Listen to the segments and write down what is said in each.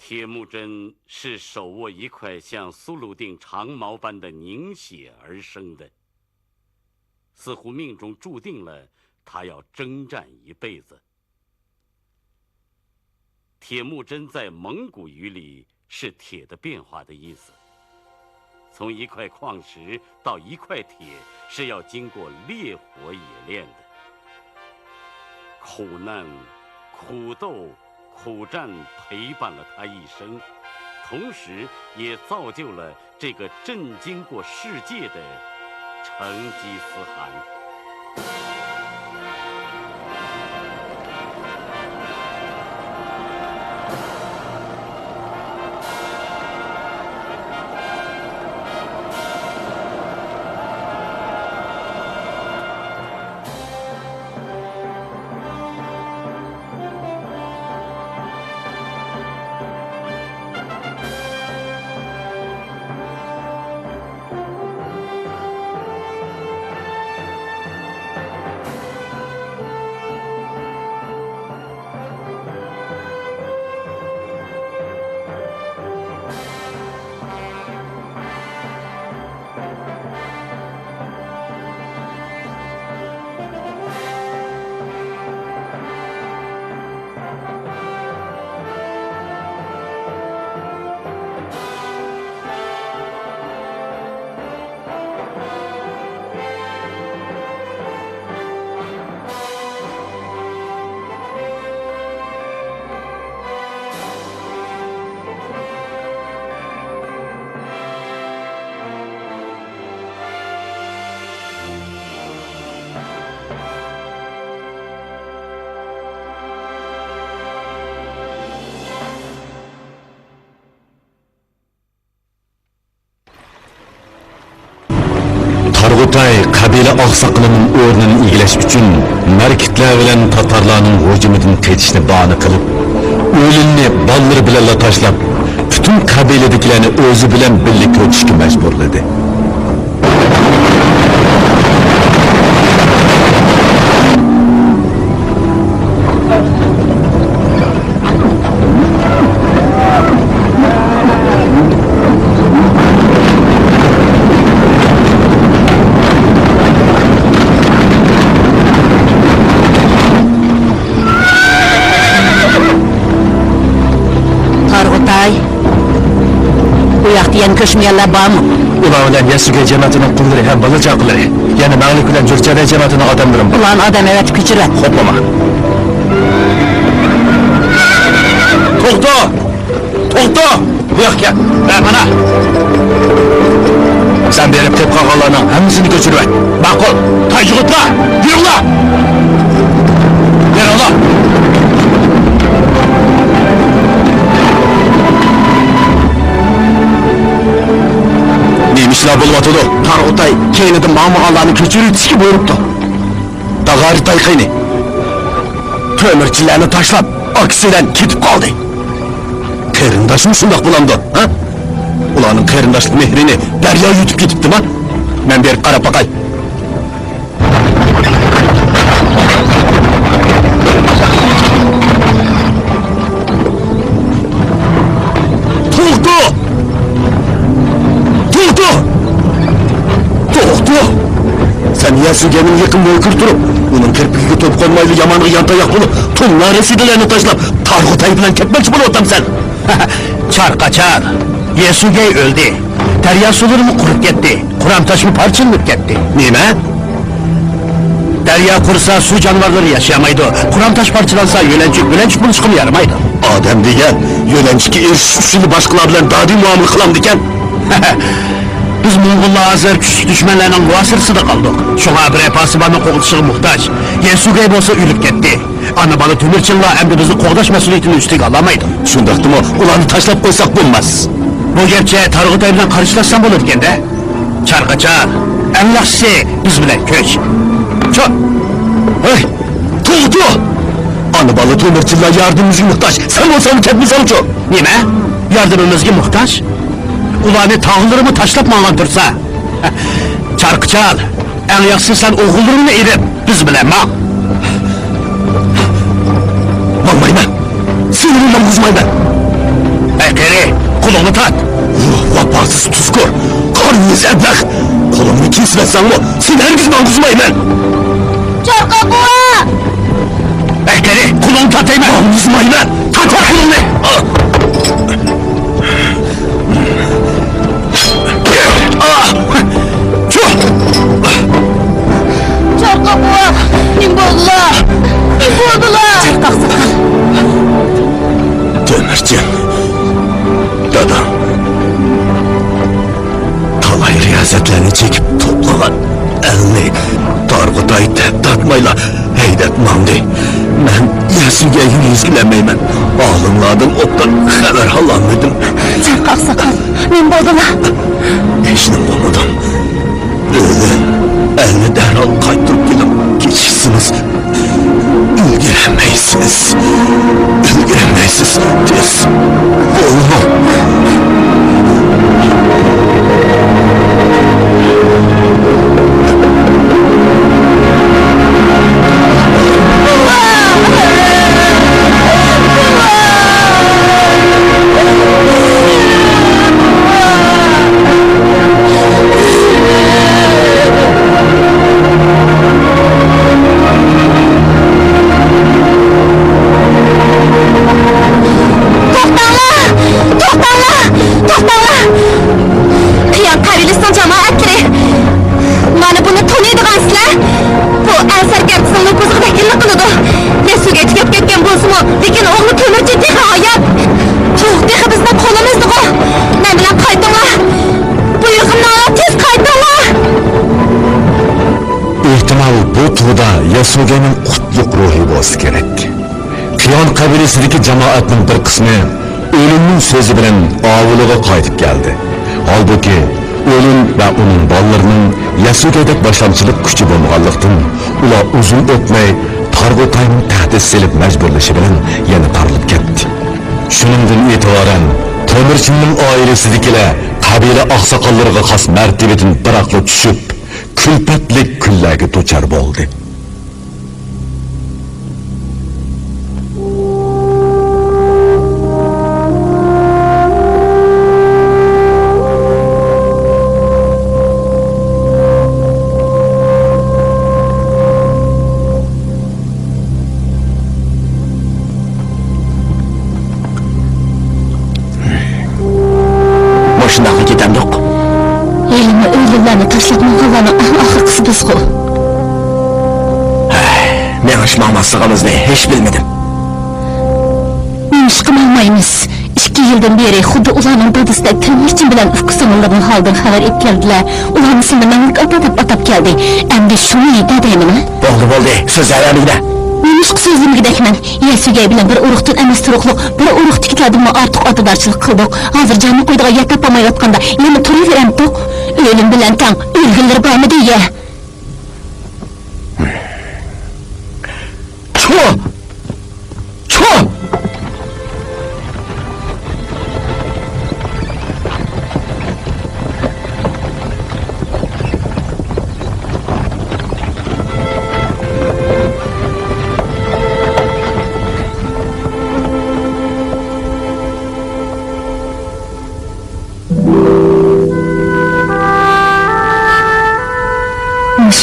铁木真是手握一块像苏鲁定长矛般的凝血而生的，似乎命中注定了他要征战一辈子。铁木真在蒙古语里是铁的变化的意思，从一块矿石到一块铁是要经过烈火冶炼的。苦难、苦斗、苦战陪伴了他一生，同时也造就了这个震惊过世界的成吉思汗。Targ'utay qabila oqsoqlining o'rnini egallash uchun markitlar bilan tatarlarning hujumidan qaytishni bahona qilib, o'yinni ballar bilan tashlab, butun qabiladagilarni o'zi bilan birga ko'chishga majburladi. Yan ko'chmaganlar bormi? Ular bilan Yasuga jamoatining qullari ham balajoqlari, yana Ma'lik bilan Jurchada jamoatining odamlari. Ularni odam evatib ko'chiradi. Xo'plama. To'xta! To'xta! Bu yoqqa. Mana. Sen berib kelib qolganlarning hammasini ko'chirib at. Ma'qul. Tajg'utla! Yuringlar! Yuringlar! Neymişler bulmatıdı? Targ'utay keynida ma'murlarni ko'chirishga buyuribdi. Dag'aritay qayni. Temirchilarni tashlab, aksidan ketib qoldi. Qarindoshim shundoq bo'landi, ha? Ularning qarindoshlik mehrini daryo yutib ketibdimi? Men berib qarab boqay. Sen Yasuge'nin yakın boykür durup, onun kirpikiga top koymaylı yamanlığı yantayak bulup, tonlar esidelerini taşlap, Targ'utay bilan ketmekçi bulup sen. Çarqachar, Yasuge öldü. Derya suları mı kurup gitti? Kur'an taşı mı parçalanıp gitti? Nime? Derya kurusa su canavarları yaşayamaydı. Kur'an taş parçalansa yölençik buluşkumu yaramaydı. Adem diyen, yölençiki erişişini başkalar bilen dadi muamele kılam diken. Biz Moğollar hazır küçük düşmanlarının muasırsıda kaldık. Şuna bir epasıbanı qoğdışığı muhtaç. Yasuge bolsa ülüp gitti. Ana balı tümirçinler hem de bizi qoğdaş mesuliyetini üstüge alamaydı. Şundaqdı mı? Ulanı taşlap koysak bulmaz. Bu gerçeğe Targ'utay bilen karşılaşsam olur iken de. Çarqachar, en yaxşısı biz bilen köç. Çöp! Hey! Tuğdu! Ana balı tümirçinler yardımımızı muhtaç. Sen olsan ketmişsin çok. Nime? Yardımımızga muhtaç? Ulanı tağlarımı taşlap mağlandırsa. Çarqachar, en yaxşısı sen oğullarını erip biz bilen ma. Mağmayman! Sinirimden kuzmayman! Kolunu tat. Vapasız tuzkur. Karnınız eblak. Kolumu kesmezsen mi? Sen herkesten kuzmayım ben. Çorqa buva! Bekleri kulunu tatayım ben. Kuzmayım ben. Tat kulunu. Çorqa buva! Nim boldular! Nim boldular! Çorqa sakal! Demircan. Dadam. Talay riyazetlerini çekip toplanan elini Targıtay tatmayla heydatmamdı. Ben Yasuge'yi yüzgilemeymen. Ağlımladım, ottan haber halanmadım. Çorqa sakal! Nim boldular! Eşnim olmadım. Öyle elini derhal kaytırıp gidip geçirsiniz. İlgilenmeysiniz. İlgilenmeysiniz. Tez. Oğlum. Yasuge'nin kutluk ruhi olsa gerek. Qiyon kabilesideki cemaatinin bir kısmı ölümün sözü bilen avuluğa kaytıp geldi. Halbuki ölüm ve onun ballarının Yasuge'dek başlamçılık gücü bulmalıktın. Ula uzun ötmey Targıtay'ın tahdis silip mecburlaşı bilen yeni tarılıp gitti. Şunundan itibaren Temirçin'in ailesidikiler kabile aksakallarına has mertebedin bıraklı düşüp külpetlik küllerge duçar boldu. Boşundakı giden yok. Elimi ölülerini taşlatmağalarının ahırkısı biz kol. Ne aşmağmazlığınız ne, hiç bilmedim. Men işkım almayımız. 2 yıldan beri xudu ulanın dadısda Temircin bilen ufkusonunların haldan haber ep geldiler. Ulanın seni menlik atap geldi. Emdi şunu ide deymin ha? Boldu, sözlerimi gide. Men işk sözüm gidekmen. Yasuge bilen bir uruqtun emes turuqluq, bir uruq tikladımı artıq atıdarçılık kıldık. Hazır canlı koyduğuna yatapamay atkanda, yemi turu verem tok. Ölüm bilen tan, ölgünler barmı diye. Ço!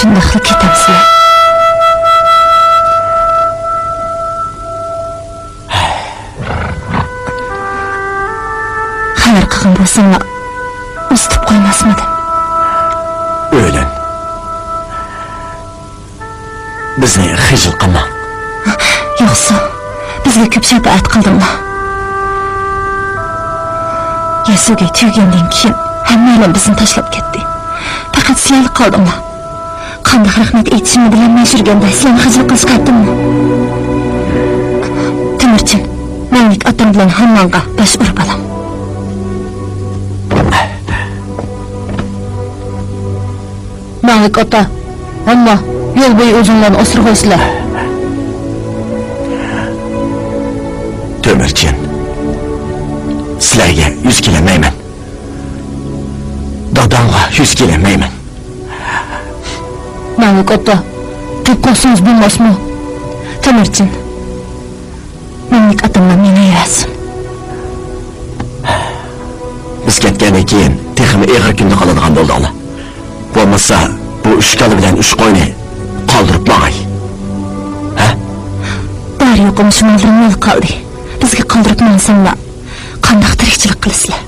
Şundaqlı ketapsizlar. Xabar qilgan bo'lsanglar, ustib qo'ymasmidim. O'ylin. Bizni xijil qilma. Yo'qsa, bizga ko'p shafaat qildinglar. Yasuge tug'gandan keyin hammalar bizni tashlab ketdi. Faqat sizlar qoldinglar. Qanday rahmat aytishimni bilolmay yurganda sizlarni xijil qilishqaytdimmi? Temirchin, menlik otam bilan hammanga bosh urib olam. Menlik ota, hamma yo'l bo'yi o'zinglarni o'stirib qo'ysizlar. Temirchin, sizlarga yuz kelmayman. Dadamga yuz kelmayman. Menlik ota, deb qo'ysangiz bo'lmasmi? Temirchin, menlik otamdan meni ayirasin. ketgandan keyin texmi eg'ir kunda qoladigan bo'ldinglar. Bo'lmasa bu 3 kali bilan 3 qo'yni qoldirib ma'y. Ha? Dar yo'qim shundan qoldi. Bizga qoldirib ma'sanglar. Qanday tirikchilik qilasizlar?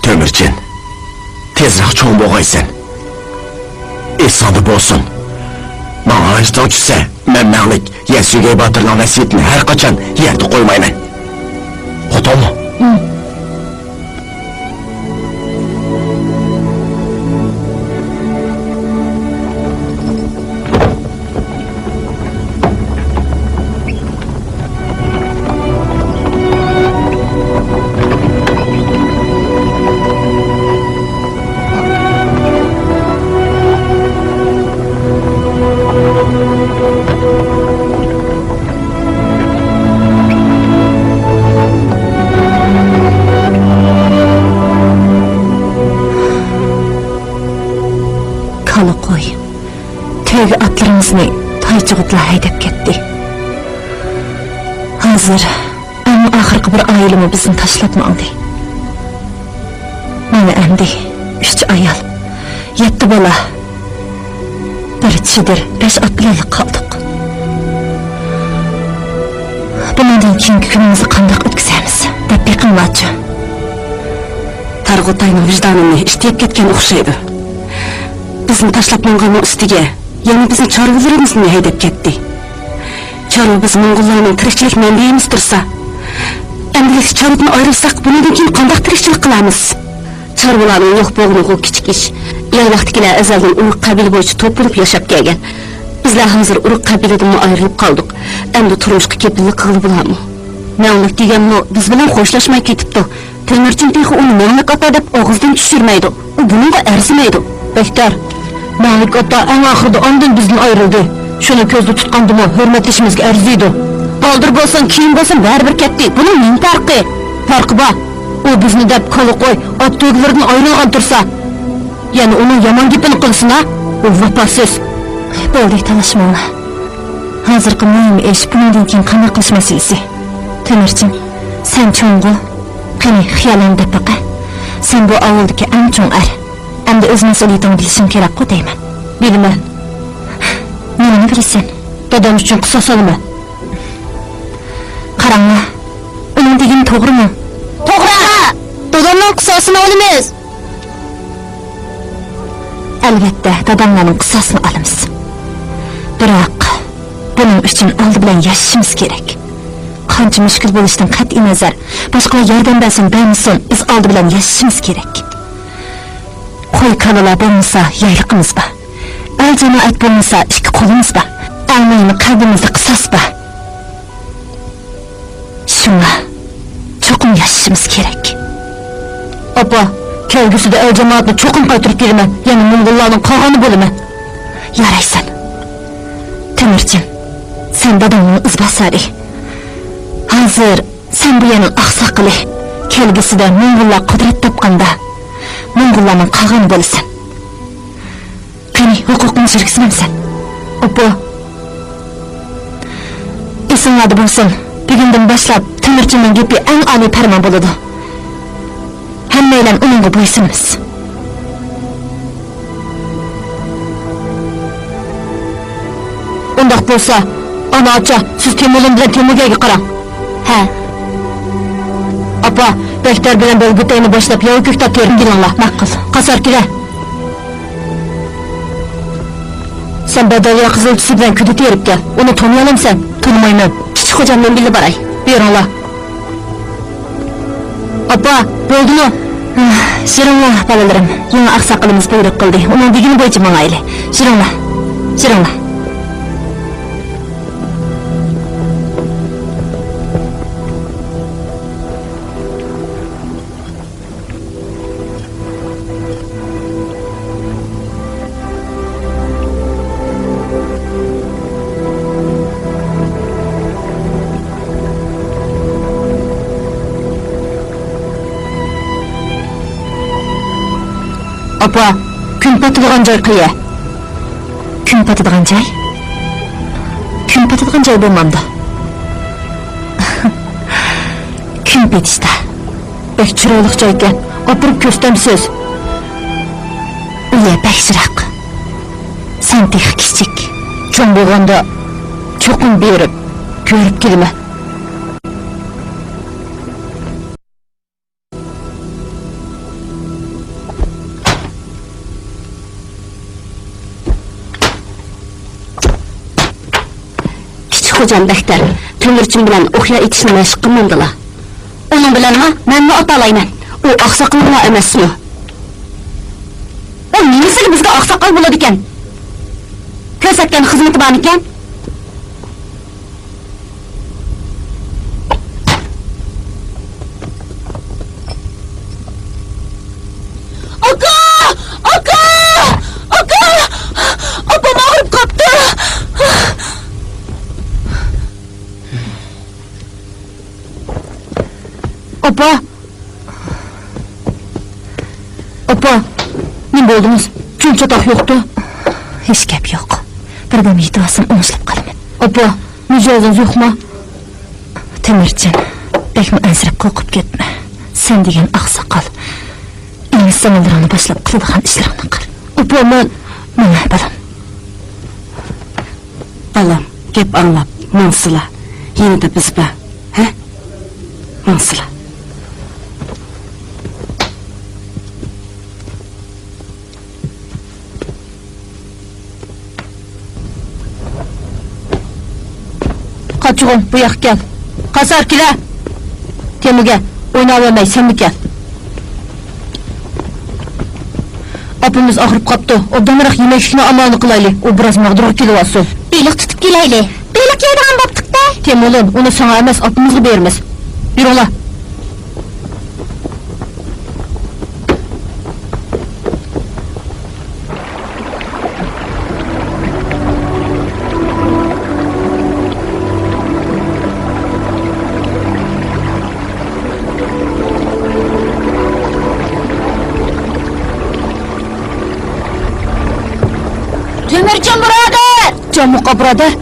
Temirchin, tezroq cho'ng bo'g'aysan. Esonda bo'lsin. Mana ishdan tushsa, men ma'lik Yesugay Botirning vasiyatini har qachon yerda qo'ymayman. Xo'pmi? Tövbe atlarımızını taycıgıtla haydap ketdi. Hazır, ama ahırkı bir ayılımı bizim taşlatmandı. Mana endi 3 ayal, 7 bola, bir çidir, 5 atlarla kaldık. Bundan keyingi günümüzü qanday o'tkazamiz deb beqinlatchi. Targ'utayning vijdonini ishtiyib ketgan o'xshaydi. Bizni tashlab mong'anning ustiga yana bizni chorvalarimizni haydab ketdi. Chorva biz Mo'ng'ullarning tirikchilik manbayimiz tursa, endi chorvadan ayrilsak, bundan keyin qanday tirikchilik qilamiz? Chorvalarning yo'q bo'lg'ini kichik ish. Yayloqdagilar azaldan urug' qabila bo'yicha to'planib yashab kelgan. Bizlar hozir urug' qabiladan ayrilib qoldik. Endi turmushga kepillik qilib bo'ladimi? Ma'lumot deganmi, biz bilan xo'shlashmay ketibdi. Temirchin texi uni ma'lumot ota deb og'izdan tushirmaydi. U bunga arzimaydi. Bektar, Malik ota eng oxirida ondan bizdan ayrildi. Shuni ko'zda tutqandimi, hurmatlashimizga arziydi. Qoldir bo'lsin, keyin bo'lsin, baribir ketdi. Buning nima farqi? Farqi bor. U bizni deb qo'li qo'y, ot to'g'laridan ayrilgan tursa, yana uni yomon gapini qilsin, ha? U vafosiz. Bo'ldi, talashmanglar. Hozirgi muhim ish bundan keyin qanday qilish masalasi. Temirchin, sen cho'ng'i, qani xiyolingda baqa. Sen bu ovuldagi eng cho'ng ar. Endi o'z mas'uliyatingni bilishing kerak-ku deyman. Bilaman. Nimani bilasan? Dadam uchun qisos olma. Qaranglar. Uning degani to'g'rimi? To'g'ri. Dadamning qisosini olamiz. Albatta, dadamlarning qisosini olamiz. Biroq buning uchun oldi bilan yashashimiz kerak. Qancha mushkul bo'lishidan qat'iy nazar, boshqalar yordam bersin, bermasin, biz oldi bilan yashashimiz kerak. Qo'y kanalar bo'lmasa, yayliqimiz bor. El jamoat bo'lmasa, ikki qo'limiz bor. Almayni qalbimizda qisos bor. Shunga cho'qim yashashimiz kerak. Opa, kelgusida el jamoatni cho'qim qaytirib beraman, yana Mo'ng'ullarning qog'oni bo'laman. Yaraysan. Temirchin, sen dadamni izbosari. Hozir sen bu yana oqsoqli. Kelgusida Mo'ng'ullar qudrat topganda Mo'ng'ullarning qog'oni bo'lasan. Qani, huquqni shirksinamsan. Opa. Esinglarda bo'lsin. Bugundan boshlab Temirchinning gapi eng oliy farmon bo'ladi. Hammalar uningga bo'ysunmiz. Undaq bo'lsa, ana-acha, siz Temurlan bilan Temurgaga qarang. Ha. Apa, Bektar bilan Belgutayni boshlab yo'l-ko'kda terib kelinglar. Ma'qul. Qasar kela. Sen Badaliya qizilchisi bilan kudi terib kel. Uni taniyolmaysan? Tanımayman. Kichik xo'jamdan bilib boray. Beringlar. Apa, bo'ldimi? Shirinlar, bolalarim. Yangi oqsoqolimiz buyruq qildi. Uning degani bo'yicha mangayli. Shirinlar. Shirinlar. Apa, kun patadigan joy qiya. Kun patadigan joy? Kun patadigan joy bo'lmamdi. Jim etishdi. Bek chiroyli joy ekan. Opirib ko'rstamsiz. Uya bakshiraq. Sen tek kichik. Cho'ng bo'lganda cho'qim berib ko'rib kelma. Xo'jam Baxtar, To'mirchin bilan o'xya etishni mashq qilmadilar. Uning bilanmi? Menni otalayman. U oqsoqollar emasmi? U nimasiga bizga oqsoqol bo'ladi ekan? Ko'rsatgan xizmati bor ekan? Aka! Aka! Aka! Opa mag'rib qopti. Opa, ne bo'ldingiz? Chunchatoq yo'qdi. Hech gap yo'q. Birdan yetib unuslab qolaman. Opa, mijozingiz yo'qmi? Temirchin, bekmi ansirab qo'rqib ketma. Sen degan oqsoqol. Insonlarni boshlab qiladigan ishlarni qil. Opa, mana balam. Balam, gap anglab, mansila. Yana biz ba, ha? Mansila. Qaçığın, bu yoqqa kel. Qasar kela. Temuga, o'ynavermay, sen mi kel. Opamiz og'rib qopti. Obdamroq yemashlikni amalni qilaylik. U biroz mag'dur kelyapti. Beliq tutib kelaylik. Beliq yeydigan bo'ptiq-da. Temulin, uni sana emas, opamizga beramiz. Yuringlar. Temirchin birodar! Jamuqa birodar.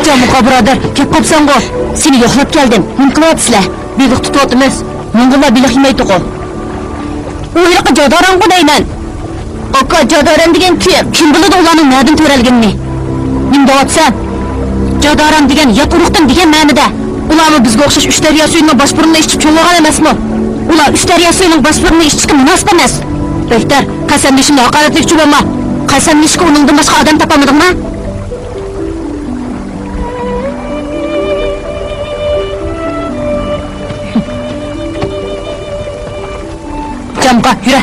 Jamuqa birodar, kelib qopsan-ku. Seni yo'qlab keldim. Nima qilyapsizlar? Beliq tutyapmiz. Mong'ullar beliq yemaydi-ku. U yoqqa jodoran-ku deyman. Aka, jodoran degan kim biladi ularning na'dan to'ralganini? Nima deyapsan? Jodoran degan yot urug'dan degan ma'noda. Ularni bizga o'xshash 3 daryo suyining boshburini ichib cho'lg'an emasmi? Ular 3 daryo suyining boshburini ichishga munosib emas. Bektar, qasamlashimni haqoratlikchi bo'lma. Qasamlashga uningdan boshqa odam topamadingmi? Jamqa, yura.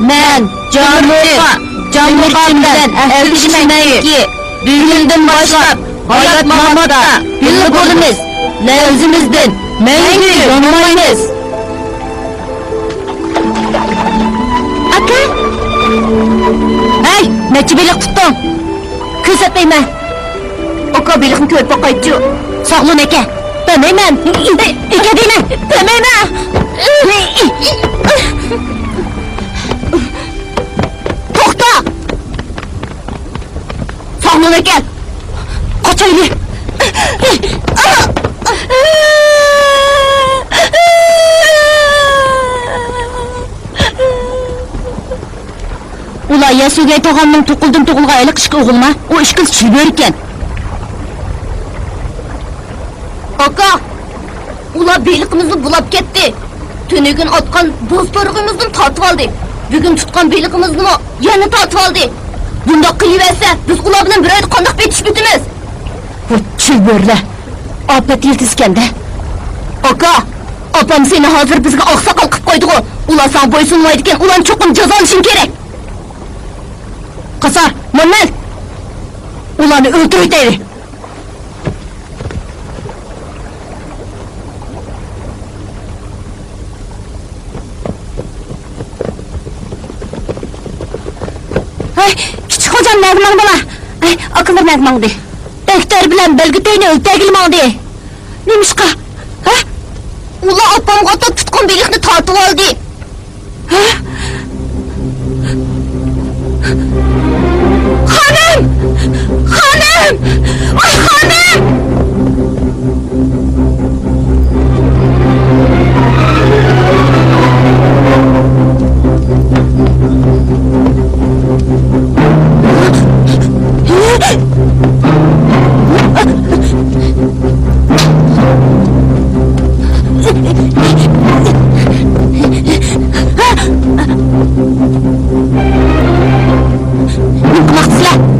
Men Jamuqa bilan erkishmayki, bugundan boshlab hayot mamotda birga bo'lamiz. O'zimizdan mangu yonmaymiz. Aka? Hey, necha beliq tutding? Ko'rsatmayman. Aka beliqni ko'rib boqaychi. Sog'lom aka. Bilmayman. Aka deyman. Bilmayman. To'xta! Sog'lom aka. Qochaylik. Ular Yasugay tog'amning to'qildan to'qilga ayliq ishga o'g'ilma. U ishqiz chilbor ekan. Aka, ular beliqimizni bulab ketdi. Tönegin otgan bo'ztorig'imizni tortib oldi. Bugun tutgan beliqimizni yana tortib oldi. Bundoq qilaversa, biz ular bilan bir oyda qandoq betish bitimiz? Bu chilborlar opat yiltizganda. Aka, opam seni hozir bizga oqsoqol qilib qo'ydi-ku. Ular sen bo'ysunmaydi ekan, ularni cho'qim jazolashing kerak. Qasar, Muhammad! Ularni o'ldiraylik. kichik xo'jam nazmang bola. Akıllar nazmangdi. Bektar bilan belgiteyni o'tagilmangdi. Nimishqa? Ular opamga tutqun beliqni tortib oldi. Xonim! Xonim! Voy xonim!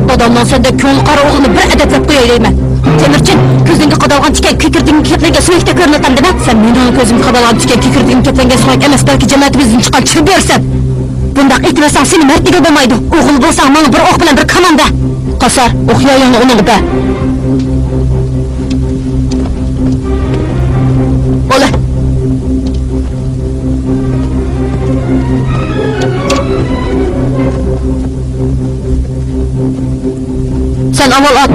Dadamdan sende köngül qara oğlunu bir edetlep koyaylayman. Temircin, ko'zingga qadalgan tikan kekirdiğin ketlarga so'yakda ko'rinatan dema. Sen mening ko'zimga qadalgan tikan kekirdiğin ketlarga so'yak emas, balki jamoatimizdan chiqqan chiqib bersan. Bundaq aytmasang seni mardga bo'lmaydi. O'g'il bo'lsang, menga bir o'q bilan bir kamanda. Qasar, o'qiyayingni uning da. Bola. Sen aval at.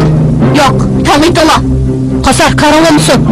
Yok, tanıyt ola. Kasar, karanlı mısın?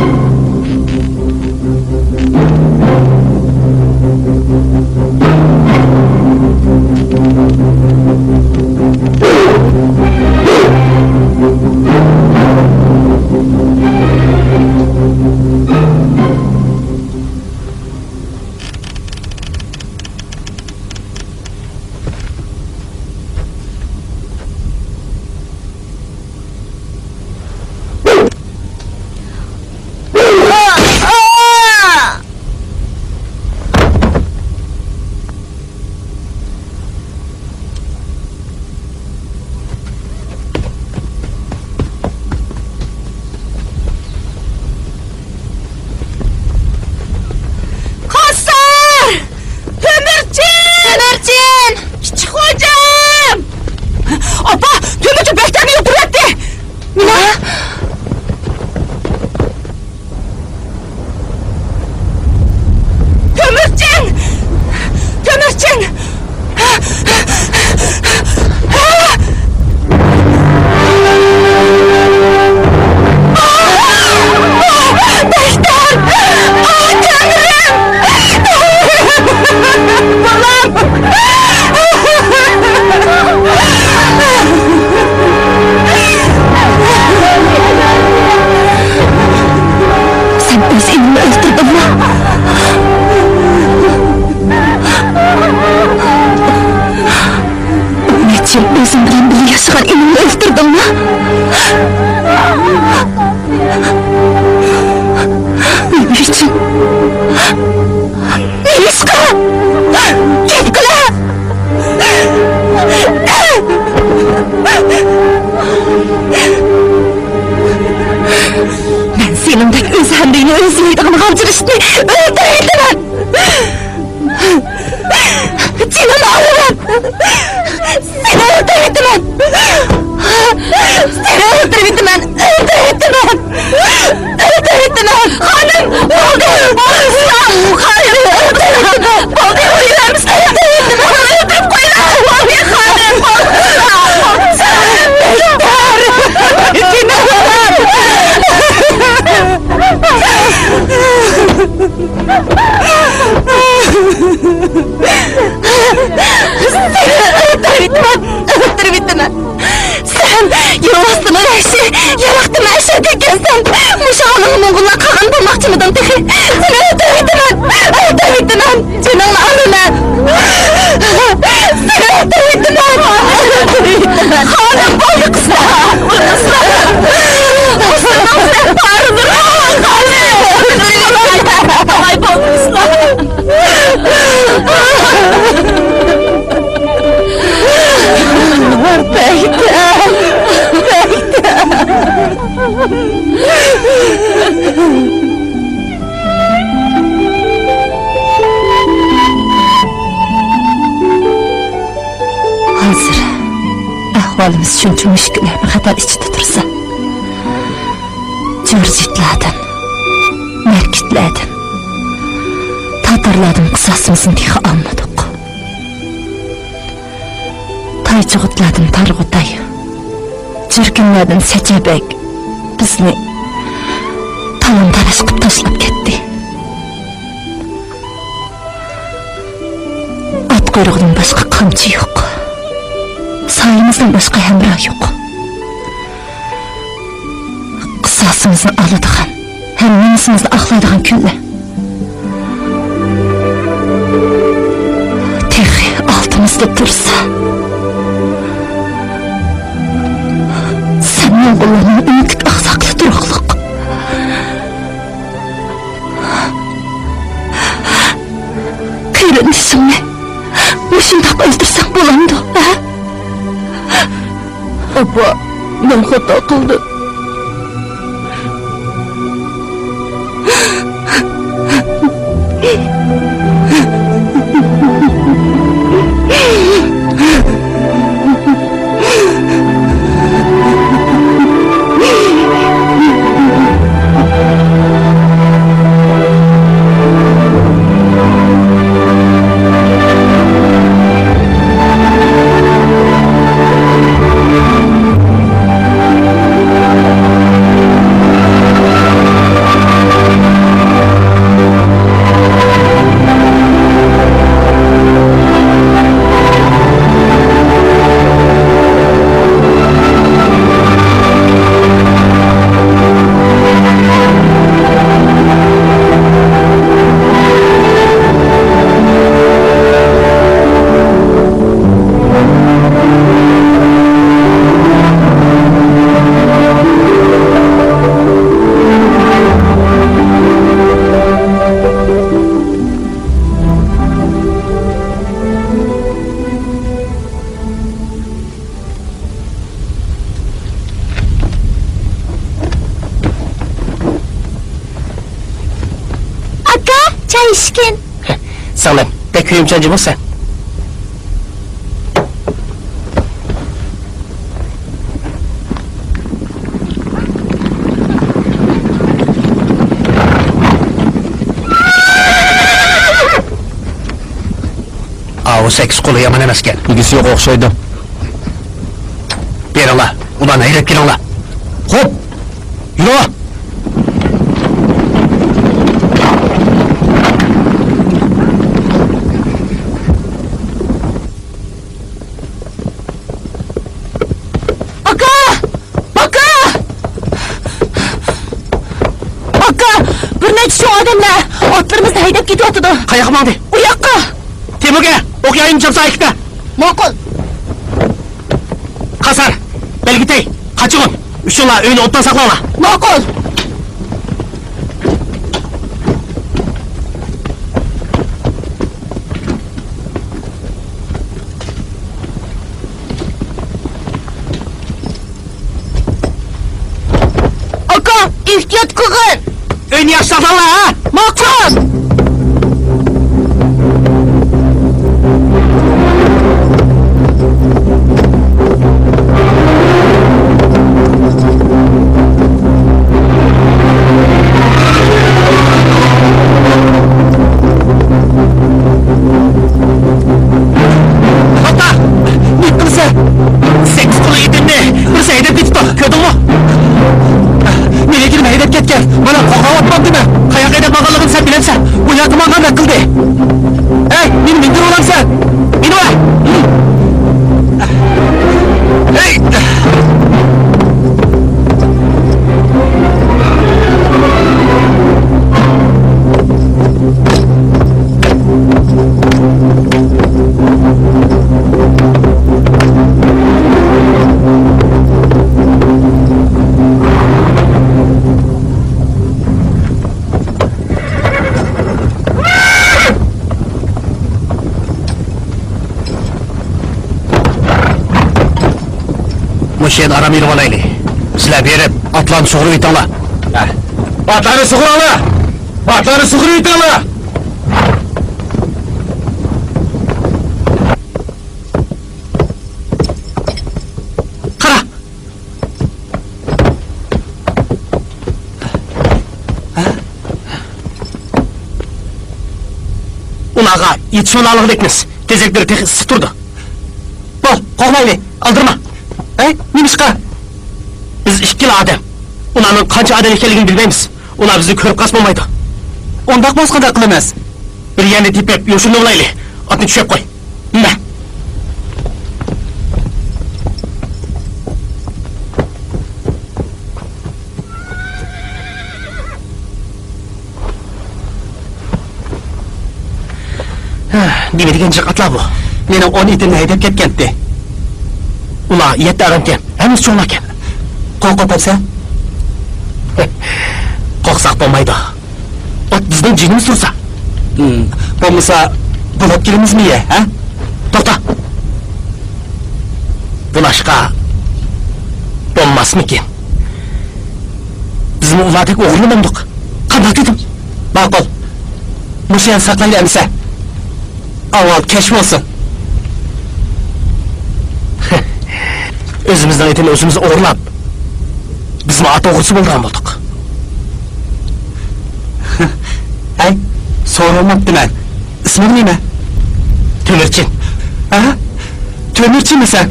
Hazır ahvalimiz şuncha mushkullar bir xatar ichida tursa, Jorjitlardan, Merkitlardan, Tatarlardan qisosimizni teha olmadik. Qayçıgıtlardan Targıtay, Jirkinlerden Secebek bizni talan taraş qıp taşlap ketdi. At quyruğundan başqa qamçı yo'q. Sayımızdan başqa hemrah yo'q. Qisasımızı alıdığan, hemmimisimizni aqlaydigan kunlar. Texi altımızda tursa, sen Moğollarning ümitlik aqsaqlı turuqliq. Qiyrinishimni mushundaq o'ldirsam bo'lamdi, ha? Abba, men xato qildim. İşkin. Sana de kuyumcacı mısın? O seks kolu yaman emasken. İlgisi yok okşaydı. Bir ala, ulan hayret gel ala. Hop! Yürü ala! Şu adamlar otlarımızı haydap gidiyordu. Kayak mı aldı? Bu yakka. Temurge, okuyayım çapsa ayıkta. Makul. Kasar, belgitey, kaçın. Üşüla, öyle ottan sakla ola. Makul. Aka, ihtiyat kılın. Ön yaşlarla ha! Makul. Hatta! Bittim sen! Seks kolu yedinli! Bursa hedef bitti, kötü mü? Nereye girme, hedef ketken! Bana koka atmam değil mi? Kayak edep bakalım sen bilemsen! Bu yatıma kan kıldı! Hey! Bindir ulan sen! Bin ulan! Hey! Muşen aramayı olaylı. Sizler berip, atlarını suğuru itanla. Atlarını suğur ala! Atlarını suğur itanla! Kara! Unağa, yetişmen alığı dekmez. Tezekleri tek ısıtırdı. Bol, qo'g'mayli, aldırma. Nimishqa? Biz ikkili odam. Ularning qancha odam ekanligini bilmaymiz. Ular bizni ko'rib qasmamaydi. Ondaq bo'lsa qilamiz. Bir yerni tepib, yo'shini olayli. Otni tushib qo'y. Nima? Nima degan jiqatlar bu? Meni 10 itimni haydab ketgandi. Ular 7 odam ekan, hammasi cho'ng ekan. Qo'rqotabsa? Qo'rqsaq bo'lmaydi. Ot bizning jinimiz tursa. Bo'lmasa, bo'lib kelamizmi, ha? To'xta. Bulaşqa bo'lmasmikin? Bizni ulardek o'g'irlamadik. Qanday dedim? Ma'qul. Mushani saqlayli amsa. Avval kashf olsin. O'zimizdan etini o'zimiz o'g'irlab, bizni ot o'g'risi bo'lgan bo'ldik. Ay, so'ramabdiman. Isming nima? Temirchin. Aha, Temirchinmisan?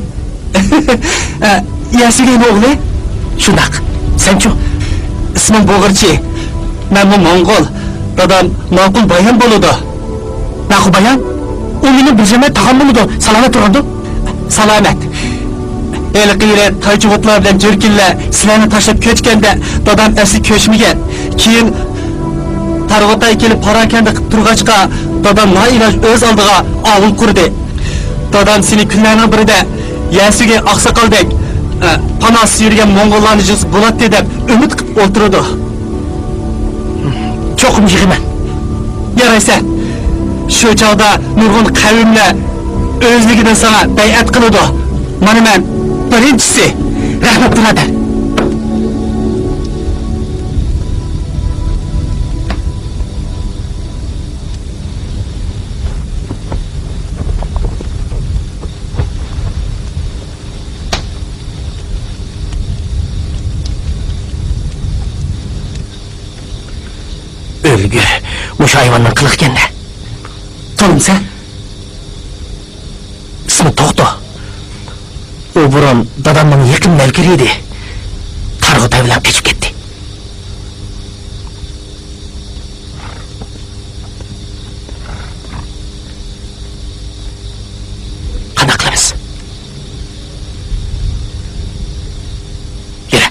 Yasigan o'g'li? Shunaq. Sen-chi? Ismim Bo'g'irchi. Men bu Mong'ol. Dadam Ma'qul Bayan bo'ladi. Ma'qul Bayan? U meni biljamat tag'am bo'ladi. Salomat turadi. Salomat. El qiyra tajovutlar bilan jirkinlar sizlarni tashlab ketganda dadam asli ko'chmagan. Keyin Targ'otay kelib parakanda qilib turg'achqa dadam noiloj o'z oldiga ovul qurdi. Dadam seni kunlarning birida Yasiga oqsoqoldek panohsiz yurgan Mong'ollarni jiz bo'ladi deb umid qilib o'tirdi. Cho'qim yig'iman. Yaraysa, shu chog'da nurg'un qavmlar o'zligidan sana bay'at qiladi. Mana men birinchisi, rahmat birodar. O'lgur, o'sha hayvondan qiliqganda. To'g'rimi? Ismi To'xto. U burun dadamning yaqin navkari edi. Targ'otay bilan qochib ketdi. Qanaqa qilamiz? Yura.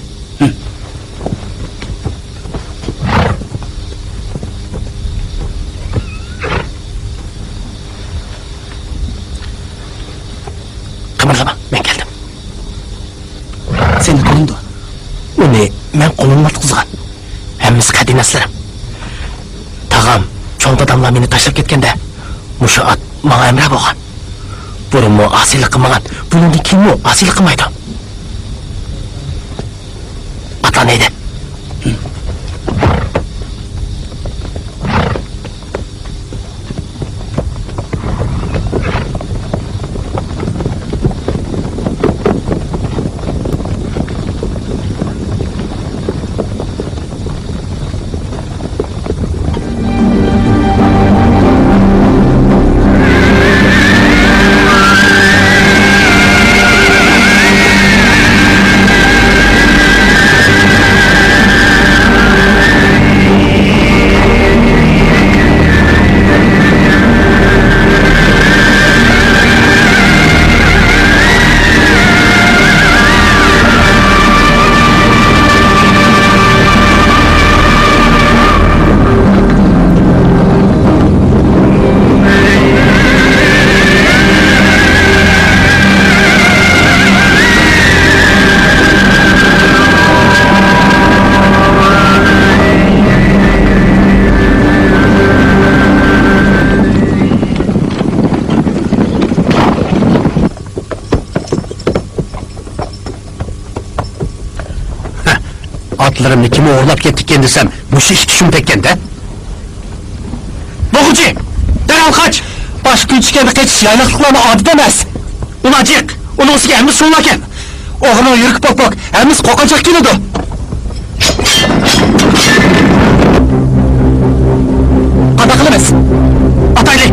Qimirlama, men keldim. Seni qo'lingda. Uni men qo'limga tutqizgan. Hammasi qadinaslar. Tag'am, cho'ng dadamlar meni tashlab ketganda, musha ot menga amra bo'lgan. Burunmo asiylik qilmagan. Buningdan kimmo asiylik qilmaydi. Atlanaydi. Atlarımni kimi o'g'irlab ketdik desam, mush ish tushim tekkanda. Bo'g'chi, darhol qoch. Boshqa ichganda qechish yayliqlarni odat emas. Unajiq, uni ustiga hammasi so'nlar ekan. O'g'rining yurib pok-pok, hammasi qoqanchoq keladi. Qanaqa qilamiz? Ataylik.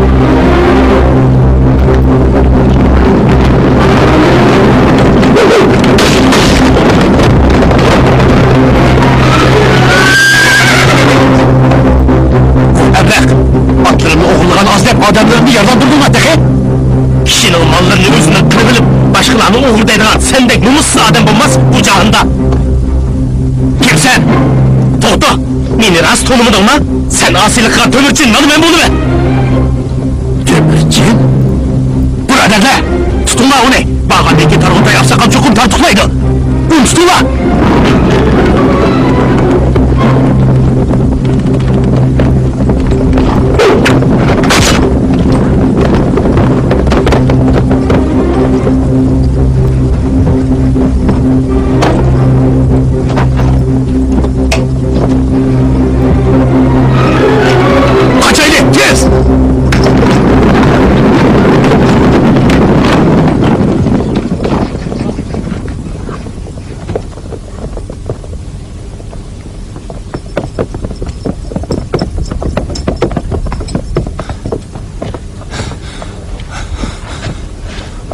adamlarını yarlandırdın mı tek? Kişinin mallarını özünden kırılıp başkalarını uğurdaydıgan sendek numusuz adam bulmaz bu cahında. Kimsen? To'xta, meni rast tanımidingmi? Sen asilik qilgan Temirchin nima men bo'ldi? Temirchin? Birodarlar, tutinglar uni. Bag'andagi Targ'utay Oqsoqol cho'qim tortiqlaydi. Uni tutinglar.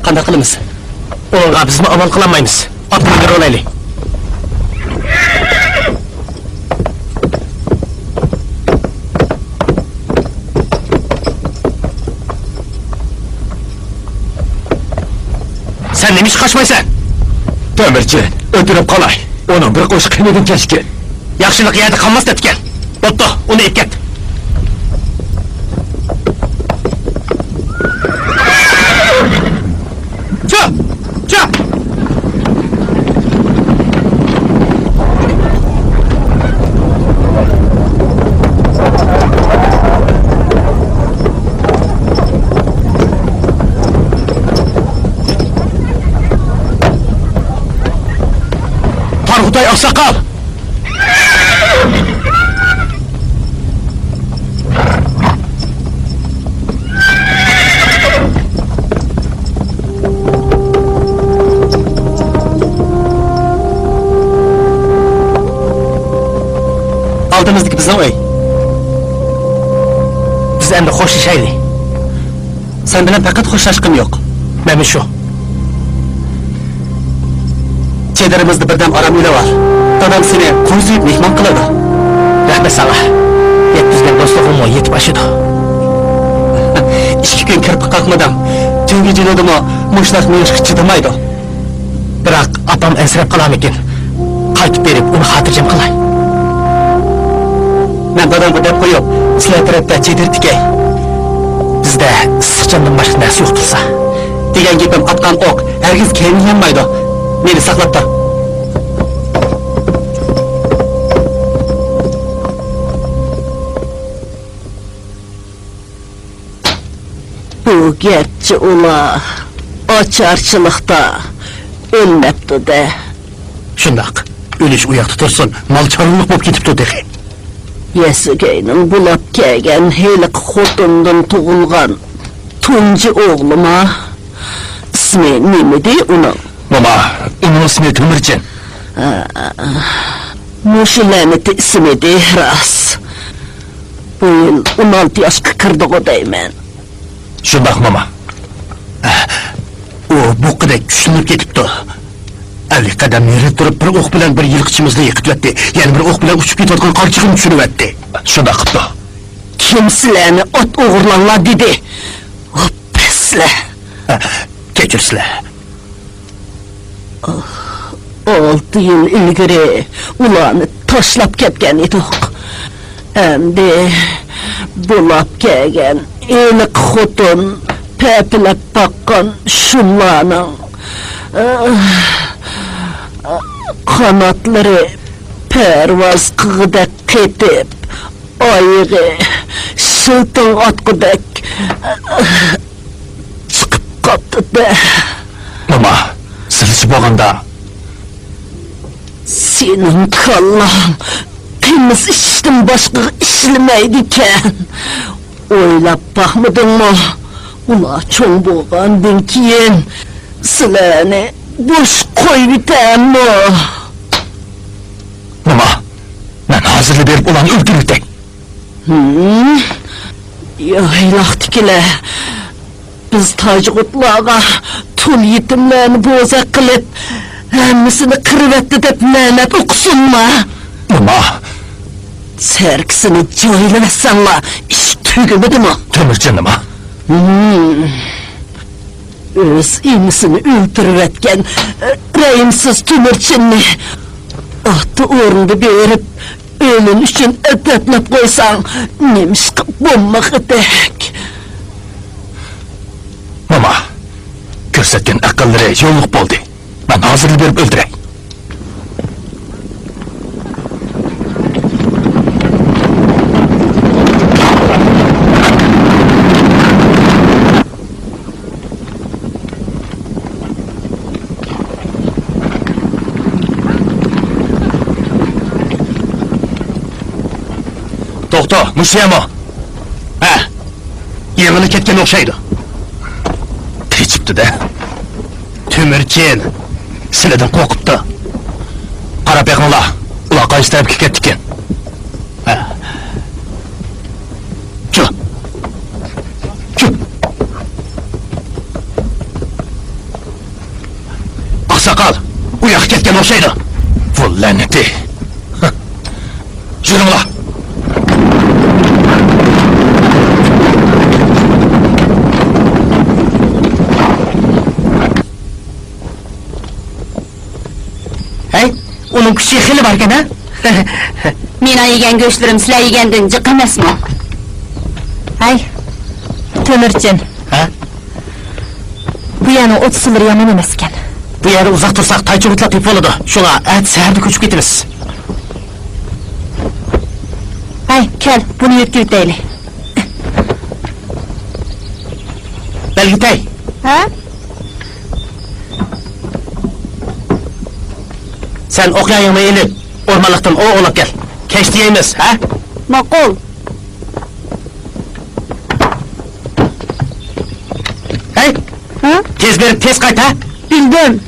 Qanday qilamiz? O'g'ilga bizmi amal qilolmaymiz. Otni mindirib olaylik. Sen nima ish qashmaysan? Temirchi, o'tirib qolay. Uning bir qo'shiq qinidan kechgan. Yaxshilik yerda qolmas dedigan. Bo'pti, uni ep ket. Targ'utay Oqsoqol. Aldığımızdaki bizden oy. Biz endi xo'shlashaylik. Sen bilan faqat xo'shlashqim yo'q. Mana shu. Chedirimizda birdan aram uylar var. Dadam seni qo'y so'yib mehmon qiladi. Rahmat sana. Yetkizgan do'stlig'im yetib oshidi. 2 kun kirib qaqmadim. Tungi jinodimi mushlar miyashga chidamaydi. Biroq apam ansirab qolarmikin. Qaytib berib uni xotirjam qilay. Men dadamga deb qo'yib, sizlar tarafda chedirtikay. Bizda issiqchandan boshqa narsa yo'q tursa. Degan gapim atgan o'q, hargiz kelmaydi. Meni saqlab tur. Bu gerçi ula açarçılıkta ölmepti de. Shundoq, o'lish u yoqda tursin, mol chorliq bo'lib ketibdi dedi. Yesugeynin bulap kelgen helik xotundan tug'ilgan tunji o'g'lima ismi nimidi uning? Mama, uning ismi Temirchin. Mushulaniti ismidi ras. Bu yil 16 yoshga kirdi deyman. Shundoq mama. U bu qadar kuchlanib ketibdi. 50 qadam yurib turib bir o'q bilan bir yilqichimizni yiqitibdi. Yana bir o'q bilan uchib ketayotgan qarchig'ini tushiribdi. Shundoq qildi. Kim sizlarni ot o'g'irlanlar dedi. Opsizlar. Kechirsizlar. 6 yil ilgari ularni tashlab ketgan edik. Endi bulab kelgan eliq xotun pepilab baqqan shunlarning qanotlari pervoz qilg'idek ketib, oyog'i shilton otqidek chiqib qoldi. Mama, sirisi bo'lganda sening kallang qimiz ishdan boshqa ishlamaydi ekan. O'ylab baxmidingmi? Ular cho'ng bo'lgandan keyin sizlarni bo'sh qo'yib bitammi? Mama, men hozirlik berib ularni o'ldirdik. Yo'qlar. Biz Tojg'utlarga tul yetimlarni bo'za qilib, hammasini qirvatdi deb la'nat o'qisinmi? Mama, serkisini joylasanlar, ish tugamadimi? Temirchin nima? Öz inisini öldürüvetken reyimsiz tümürçinni atı uğrunda berip ölün üçün öpetlep koysan nemiş bulmak edek. Mama, görsetken akılları yolluk boldu. Ben hazırlı berip öldürey. Doktor, Musiyamo. Ha, yengini ketken okşaydı. Keçipti de. Tümürçin, sileden korkuptu. Qarap yaqinla, uloqqa istab ketdikken. Ha. Şu. Aqsaqal, u yoqqa ketken okşaydı. Bu laneti. Yürünglar. Hey, onun küçüğü xili barken ha? Mena yegen göçlerim sizler yegenden cık emasmi? Ay, Tömürçin. Ha? Bu yana 30 yıldır yaman emasken. Bu yeri uzak dursak tayçı butlap ip oladı. Şuna et seherdi köçüp getiriz. Ay, kel, bunu yüklük deyli. Belgitey. Ha? Sen okuyan yanıma inip, ormanlıktan o olap gel. Keş diyemiz, ha? Makul. Hey, Ha? tez berip tez kayt, ha? Bildim.